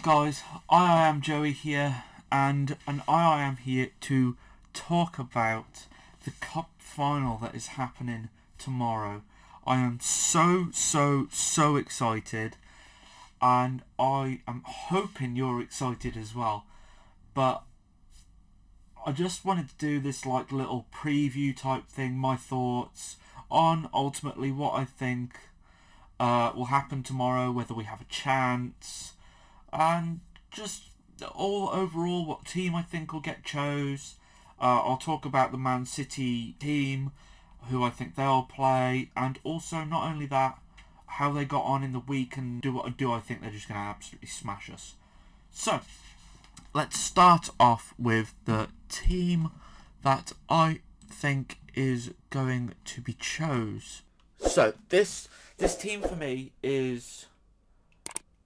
up, guys? I am Joey here, and I am here to talk about the cup final that is happening tomorrow. I am so excited, and I am hoping you're excited as well. But I just wanted to do this little preview type thing, my thoughts on ultimately what I think will happen tomorrow, whether we have a chance, and just all overall what team I think will get chose. I'll talk about the Man City team, who I think they'll play, and also not only that, how they got on in the week, and do I think they're just going to absolutely smash us. So, let's start off with the team that I think is going to be chose. So, this team for me is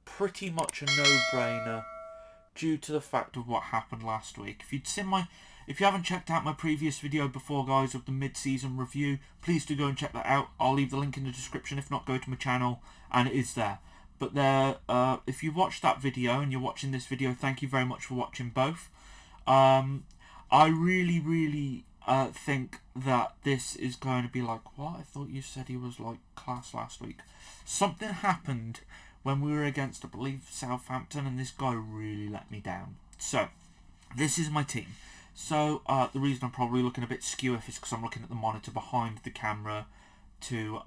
pretty much a no-brainer due to the fact of what happened last week. If you haven't checked out my previous video before, guys, of the mid-season review, please do go and check that out. I'll leave the link in the description. If not, go to my channel and it is there. But if you watched that video and you're watching this video, thank you very much for watching both. I really think that this is going to be like, what? I thought you said he was class last week. Something happened when we were against, I believe, Southampton, and this guy really let me down. So, this is my team. So, the reason I'm probably looking a bit skew is because I'm looking at the monitor behind the camera to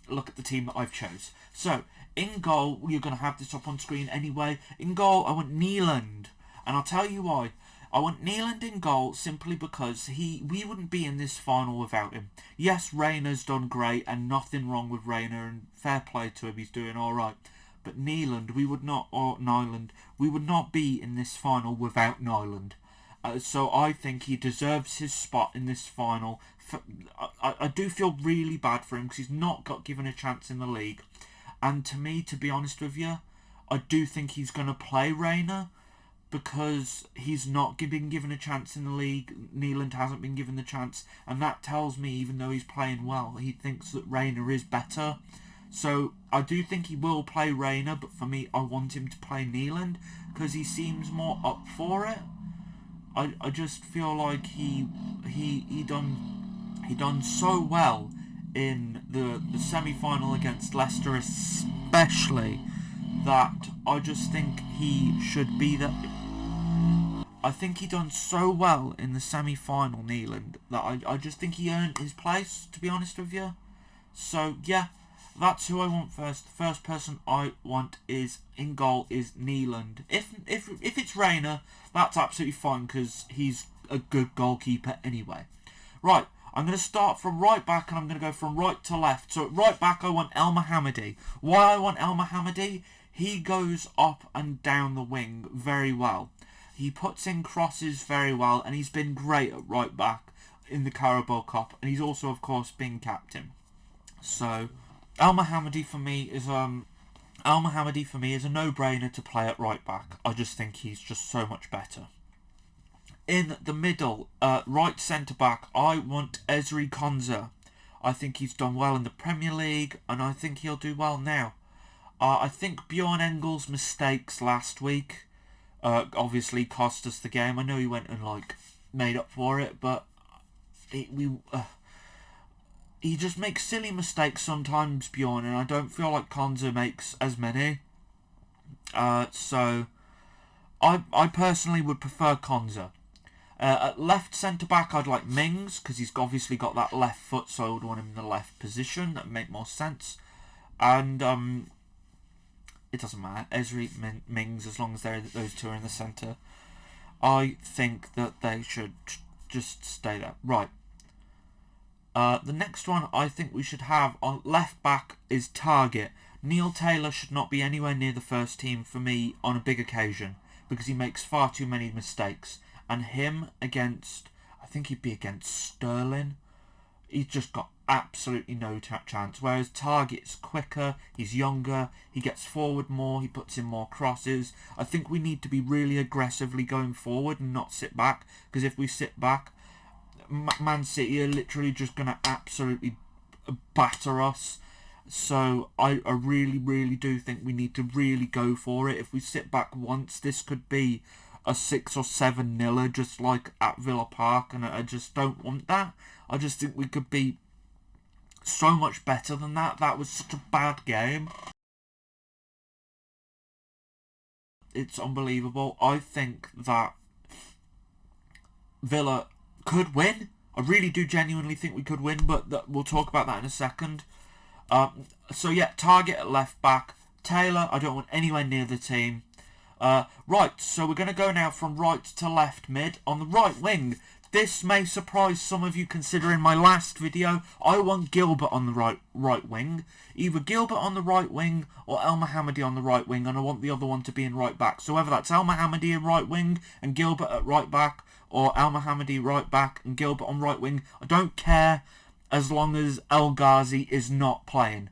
look at the team that I've chose. So, in goal, you're going to have this up on screen anyway. In goal, I want Neeland, and I'll tell you why. I want Neeland in goal simply because we wouldn't be in this final without him. Yes, Rayner's done great, and nothing wrong with Rayner, and fair play to him, he's doing alright. But Neeland, we would not be in this final without Nyland. So I think he deserves his spot in this final. I do feel really bad for him because he's not got given a chance in the league. And to me, to be honest with you, I do think he's going to play Rayner, because he's not been given a chance in the league. Neeland hasn't been given the chance, and that tells me, even though he's playing well, he thinks that Rayner is better. So I do think he will play Rayner, but for me, I want him to play Neeland because he seems more up for it. I just feel like he done so well in the semi-final against Leicester, especially, that I just think he should be there. I think he done so well in the semi-final, Neeland, that I just think he earned his place, to be honest with you. So, yeah, that's who I want first. The first person I want is in goal is Neeland. If it's Rayner, that's absolutely fine, because he's a good goalkeeper anyway. Right, I'm going to start from right back, and I'm going to go from right to left. So, at right back, I want El Mohammadi. Why I want El Mohammadi? He goes up and down the wing very well. He puts in crosses very well, and he's been great at right back in the Carabao Cup, and he's also, of course, been captain. So, El Mohammadi for me is a no-brainer to play at right back. I just think he's just so much better. In the middle, right centre back, I want Ezri Konsa. I think he's done well in the Premier League, and I think he'll do well now. I think Bjorn Engel's mistakes last week obviously cost us the game. I know he went and made up for it, but he just makes silly mistakes sometimes, Bjorn, and I don't feel like Konsa makes as many. So I personally would prefer Konsa. At left centre back, I'd like Mings, because he's obviously got that left foot, so I would want him in the left position. That would make more sense. And it doesn't matter, Ezri, Mings, as long as those two are in the centre. I think that they should just stay there. Right. The next one I think we should have on left back is Target. Neil Taylor should not be anywhere near the first team for me on a big occasion, because he makes far too many mistakes. And him against, I think he'd be against Sterling, he's just got absolutely no chance. Whereas Target's quicker, he's younger, he gets forward more, he puts in more crosses. I think we need to be really aggressively going forward and not sit back, because if we sit back, Man City are literally just going to absolutely batter us. So I really, really do think we need to really go for it. If we sit back once, this could be a 6 or 7-0, just like at Villa Park, and I just don't want that. I just think we could be so much better than that. That was such a bad game. It's unbelievable. I think that Villa could win. I really do genuinely think we could win, but we'll talk about that in a second. So yeah, target at left back. Taylor, I don't want anywhere near the team. Right, so we're going to go now from right to left mid. On the right wing, this may surprise some of you considering my last video. I want Gilbert on the right wing. Either Gilbert on the right wing or El Mohammadi on the right wing, and I want the other one to be in right back. So whether that's El Mohammadi in right wing and Gilbert at right back, or El Mohammadi right back and Gilbert on right wing, I don't care as long as El Ghazi is not playing.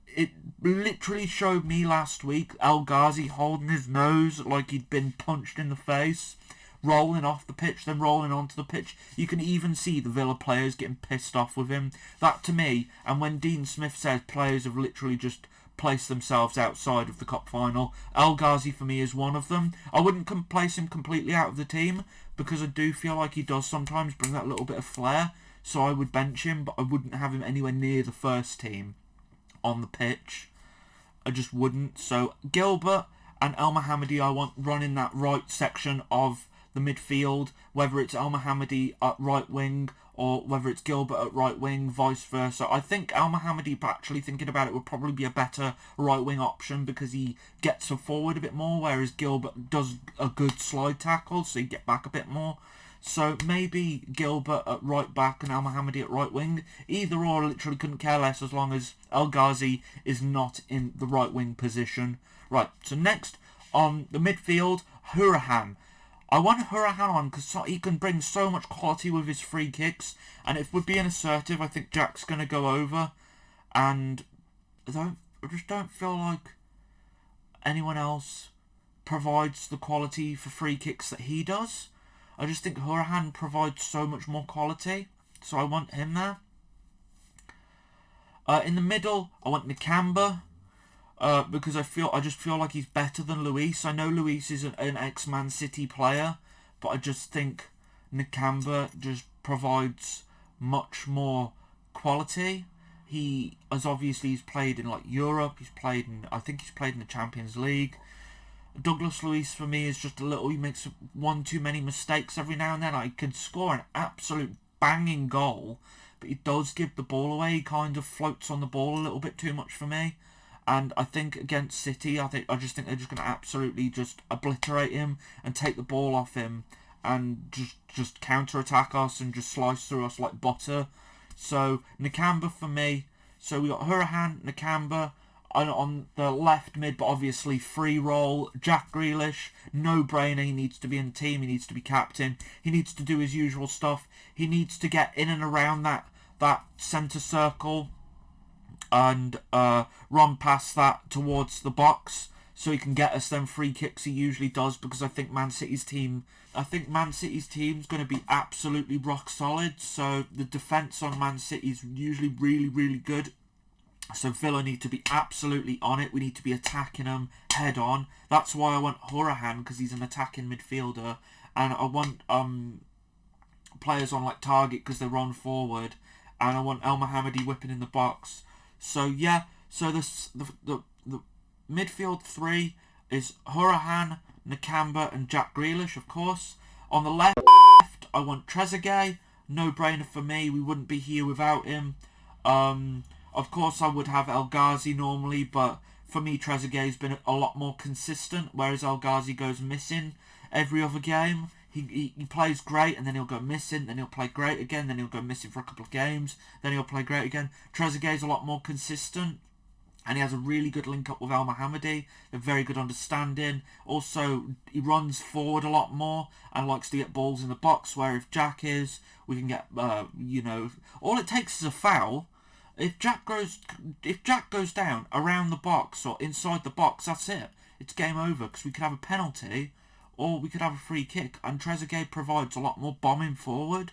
It literally showed me last week El Ghazi holding his nose like he'd been punched in the face, rolling off the pitch, then rolling onto the pitch. You can even see the Villa players getting pissed off with him. That to me, and when Dean Smith says players have literally just placed themselves outside of the cup final, El Ghazi for me is one of them. I wouldn't place him completely out of the team because I do feel like he does sometimes bring that little bit of flair. So I would bench him, but I wouldn't have him anywhere near the first team on the pitch. I just wouldn't. So Gilbert and El Mohammadi I want running that right section of the midfield, whether it's El Mohammadi at right wing or whether it's Gilbert at right wing, vice versa. I think El Mohammadi, actually thinking about it, would probably be a better right wing option because he gets forward a bit more, whereas Gilbert does a good slide tackle, so you get back a bit more. So maybe Gilbert at right back and El Mohammadi at right wing. Either or, literally couldn't care less as long as El Ghazi is not in the right wing position. Right, so next on the midfield, Hurahan. I want Hurahan on because he can bring so much quality with his free kicks. And if we're being assertive, I think Jack's going to go over. And I just don't feel like anyone else provides the quality for free kicks that he does. I just think Hurahan provides so much more quality, so I want him there. In the middle, I want Nakamba, because I just feel like he's better than Luis. I know Luis is an ex-Man City player, but I just think Nakamba just provides much more quality. He's played in like Europe. I think he's played in the Champions League. Douglas Luiz for me is just he makes one too many mistakes every now and then. I can score an absolute banging goal, but he does give the ball away. He kind of floats on the ball a little bit too much for me. And I think against City, I just think they're just going to absolutely just obliterate him and take the ball off him and just counter-attack us and just slice through us like butter. So Nakamba for me. So we got Hurahan, Nakamba on the left mid, but obviously free roll. Jack Grealish, no brainer. He needs to be in the team. He needs to be captain. He needs to do his usual stuff. He needs to get in and around that centre circle and run past that towards the box so he can get us them free kicks he usually does, because I think Man City's team's going to be absolutely rock solid. So the defence on Man City is usually really, really good. So Villa need to be absolutely on it. We need to be attacking them head on. That's why I want Hurahan, because he's an attacking midfielder. And I want players on like target because they run forward. And I want El Mohammadi whipping in the box. So yeah, so the midfield three is Hurahan, Nakamba and Jack Grealish, of course. On the left, I want Trezeguet. No brainer for me. We wouldn't be here without him. Of course, I would have El Ghazi normally, but for me, Trezeguet's been a lot more consistent, whereas El Ghazi goes missing every other game. He plays great, and then he'll go missing, then he'll play great again, then he'll go missing for a couple of games, then he'll play great again. Trezeguet's a lot more consistent, and he has a really good link-up with El Mohammadi, a very good understanding. Also, he runs forward a lot more and likes to get balls in the box, where if Jack is, we can get, all it takes is a foul. If Jack goes down around the box or inside the box, that's it. It's game over, because we could have a penalty or we could have a free kick. And Trezeguet provides a lot more bombing forward,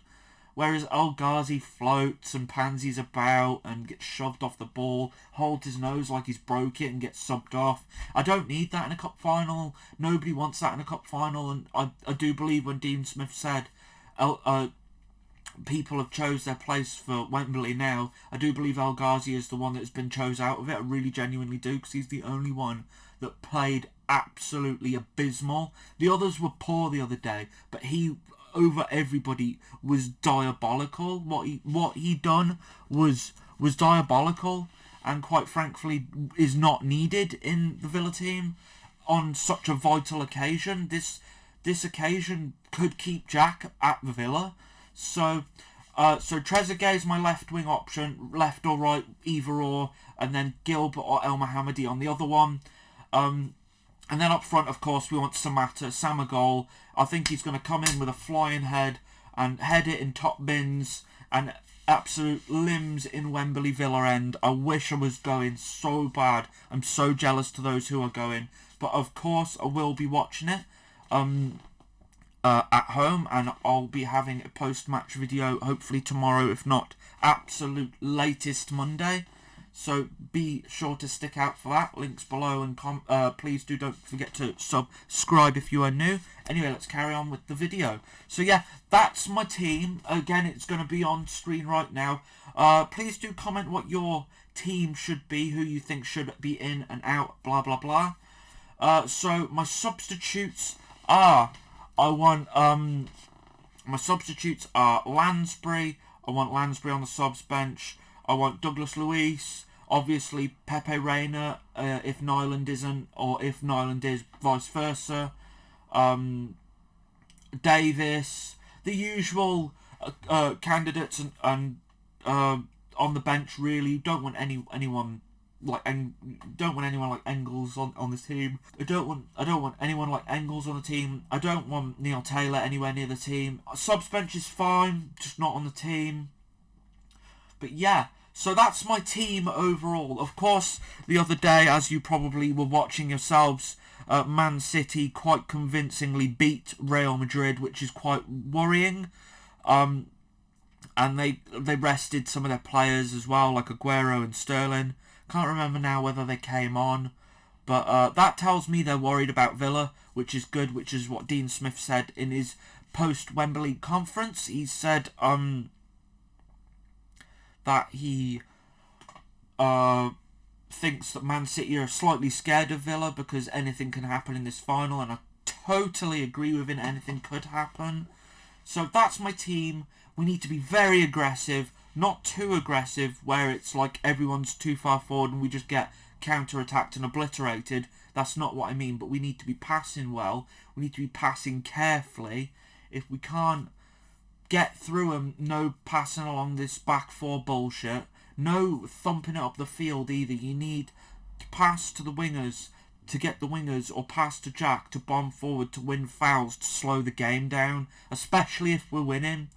whereas El Ghazi floats and pansies about and gets shoved off the ball, holds his nose like he's broke it and gets subbed off. I don't need that in a cup final. Nobody wants that in a cup final, and I do believe when Dean Smith said people have chose their place for Wembley now, I do believe El Ghazi is the one that has been chose out of it. I really genuinely do, because he's the only one that played absolutely abysmal. The others were poor the other day, but he, over everybody, was diabolical. What he done was diabolical, and quite frankly is not needed in the Villa team on such a vital occasion. This occasion could keep Jack at the Villa. So Trezeguet is my left wing option, left or right, either or, and then Gilbert or El Mohammadi on the other one. And then up front, of course, we want Samagol. I think he's going to come in with a flying head and head it in top bins and absolute limbs in Wembley Villa end. I wish I was going so bad. I'm so jealous to those who are going. But of course, I will be watching it at home, and I'll be having a post-match video hopefully tomorrow, if not absolute latest Monday. So be sure to stick out for that. Links below, and please don't forget to subscribe if you are new. Anyway, let's carry on with the video. So yeah, that's my team. Again, it's going to be on screen right now. Please do comment what your team should be, who you think should be in and out, blah blah blah. So my substitutes are, my substitutes are Lansbury. I want Lansbury on the subs bench. I want Douglas Luiz. Obviously Pepe Reina, if Nyland isn't, or if Nyland is, vice versa. Davis. The usual candidates and on the bench. Really, don't want anyone like Engels on this team. I don't want anyone like Engels on the team. I don't want Neil Taylor anywhere near the team. Subs bench is fine, just not on the team. But yeah, so that's my team overall. Of course, the other day, as you probably were watching yourselves, Man City quite convincingly beat Real Madrid, which is quite worrying. And they rested some of their players as well, like Aguero and Sterling. Can't remember now whether they came on, but that tells me they're worried about Villa, which is good, which is what Dean Smith said in his post-Wembley conference. He said that he thinks that Man City are slightly scared of Villa because anything can happen in this final, and I totally agree with him. Anything could happen. So that's my team. We need to be very aggressive, not too aggressive where it's like everyone's too far forward and we just get counter-attacked and obliterated. That's not what I mean, but we need to be passing well. We need to be passing carefully. If we can't get through them, no passing along this back four bullshit, no thumping it up the field either. You need to pass to the wingers to get the wingers, or pass to Jack to bomb forward to win fouls to slow the game down, especially if we're winning.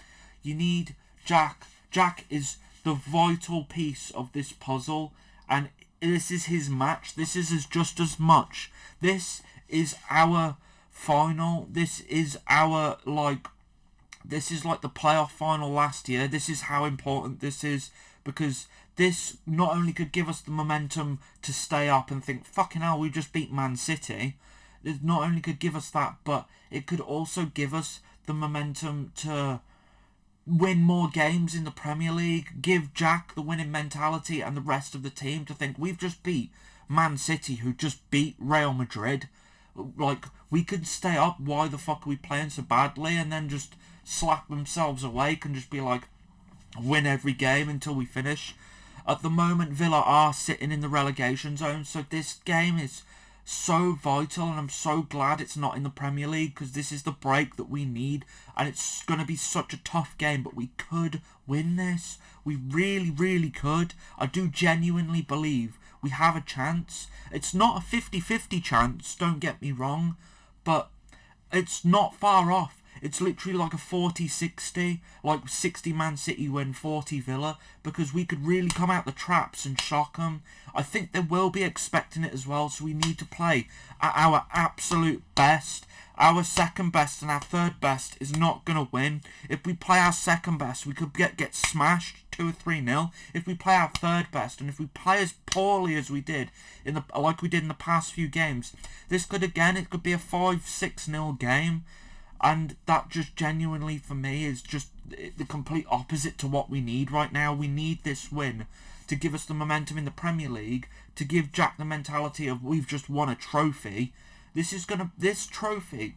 You need Jack. Jack is the vital piece of this puzzle, and this is his match. This is just as much. This is our final. This is our, this is like the playoff final last year. This is how important this is, because this not only could give us the momentum to stay up and think, fucking hell, we just beat Man City. It not only could give us that, but it could also give us the momentum to win more games in the Premier League, give Jack the winning mentality and the rest of the team to think, we've just beat Man City, who just beat Real Madrid. Like, we could stay up, why the fuck are we playing so badly? And then just slap themselves awake and just be like, win every game until we finish. At the moment, Villa are sitting in the relegation zone, so this game is so vital, and I'm so glad it's not in the Premier League, because this is the break that we need, and it's going to be such a tough game, but we could win this. We really, really could. I do genuinely believe we have a chance. It's not a 50-50 chance, don't get me wrong, but it's not far off. It's literally like a 40-60, like 60 Man City win, 40 Villa, because we could really come out the traps and shock them. I think they will be expecting it as well, so we need to play at our absolute best. Our second best and our third best is not going to win. If we play our second best, we could get smashed 2 or 3-0. If we play our third best, and if we play as poorly as we did like we did in the past few games, it could be a 5-6-0 game. And that just genuinely, for me, is just the complete opposite to what we need right now. We need this win to give us the momentum in the Premier League, to give Jack the mentality of we've just won a trophy. This trophy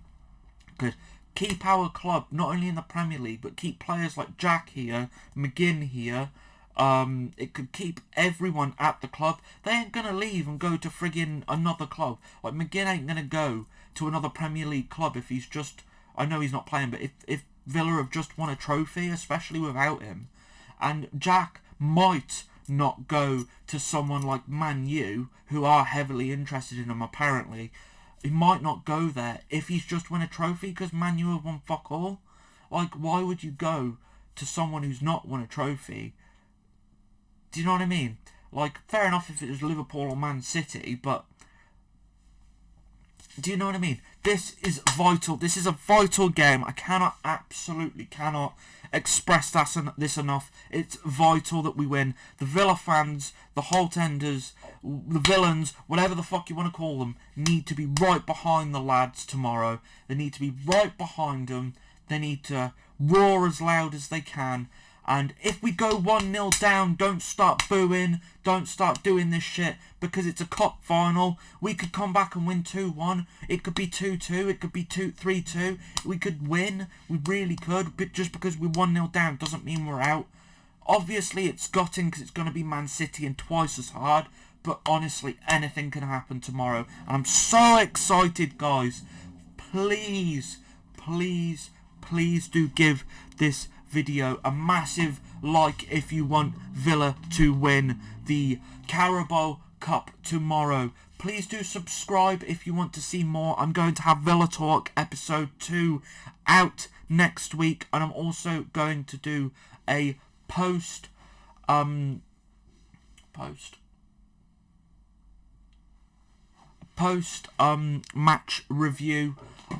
could keep our club not only in the Premier League, but keep players like Jack here, McGinn here. It could keep everyone at the club. They ain't going to leave and go to friggin' another club. Like, McGinn ain't going to go to another Premier League club if he's just... I know he's not playing, but if Villa have just won a trophy, especially without him, and Jack might not go to someone like Man U, who are heavily interested in him apparently. He might not go there if he's just won a trophy, because Man U have won fuck all. Like, why would you go to someone who's not won a trophy? Do you know what I mean? Like, fair enough if it was Liverpool or Man City, but... do you know what I mean? This is vital. This is a vital game. I absolutely cannot express this enough. It's vital that we win. The Villa fans, the Holtenders, the villains, whatever the fuck you want to call them, need to be right behind the lads tomorrow. They need to be right behind them. They need to roar as loud as they can. And if we go 1-0 down, don't start booing, don't start doing this shit, because it's a cup final. We could come back and win 2-1, it could be 2-2, it could be 3-2, we could win, we really could, but just because we're 1-0 down doesn't mean we're out. Obviously it's gutting because it's going to be Man City and twice as hard, but honestly anything can happen tomorrow. And I'm so excited, guys. Please do give this video a massive like if you want Villa to win the Carabao Cup tomorrow. Please do subscribe if you want to see more. I'm going to have Villa Talk episode 2 out next week, and I'm also going to do a post match review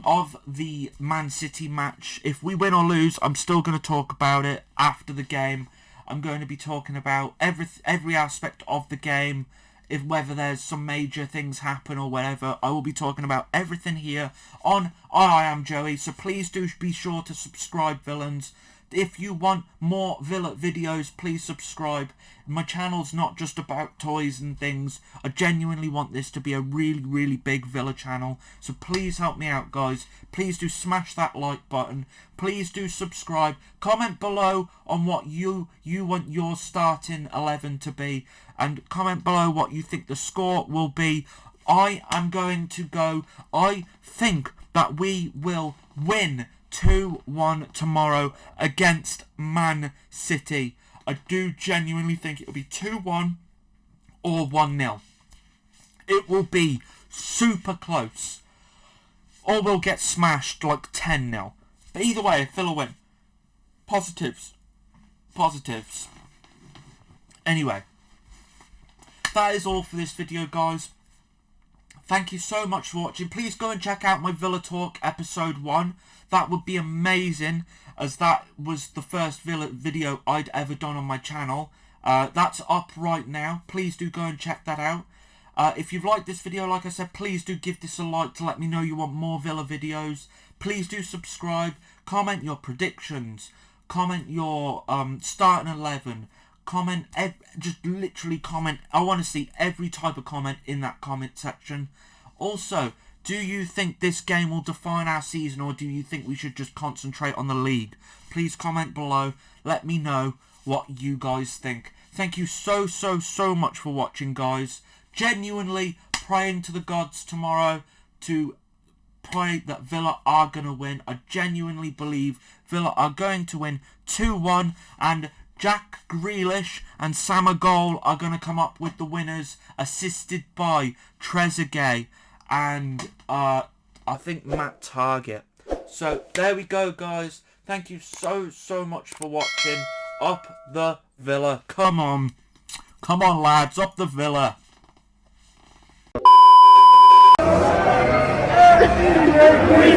of the Man City match. If we win or lose, I'm still going to talk about it after the game. I'm going to be talking about every aspect of the game, if whether there's some major things happen or whatever. I will be talking about everything here on I Am Joey, so please do be sure to subscribe, villains. If you want more Villa videos, please subscribe. My channel's not just about toys and things. I genuinely want this to be a really big Villa channel. So please help me out, guys. Please do smash that like button. Please do subscribe. Comment below on what you want your starting 11 to be. And comment below what you think the score will be. I am going to go. I think that we will win 2-1 tomorrow against Man City. I do genuinely think it will be 2-1 or 1-0. It will be super close. Or we'll get smashed like 10-0. But either way, Villa win. Positives. Anyway, that is all for this video, guys. Thank you so much for watching. Please go and check out my Villa Talk episode 1. That would be amazing, as that was the first Villa video I'd ever done on my channel. That's up right now. Please do go and check that out. If you've liked this video, like I said, please do give this a like to let me know you want more Villa videos. Please do subscribe. Comment your predictions. Comment your starting 11. Comment, just literally comment. I want to see every type of comment in that comment section. Also, do you think this game will define our season, or do you think we should just concentrate on the league? Please comment below. Let me know what you guys think. Thank you so much for watching, guys. Genuinely praying to the gods tomorrow to pray that Villa are going to win. I genuinely believe Villa are going to win 2-1, and Jack Grealish and Samagol are going to come up with the winners, assisted by Trezeguet and I think Matt Target. So there we go, guys. Thank you so much for watching. Up the Villa. Come on, lads, up the Villa. We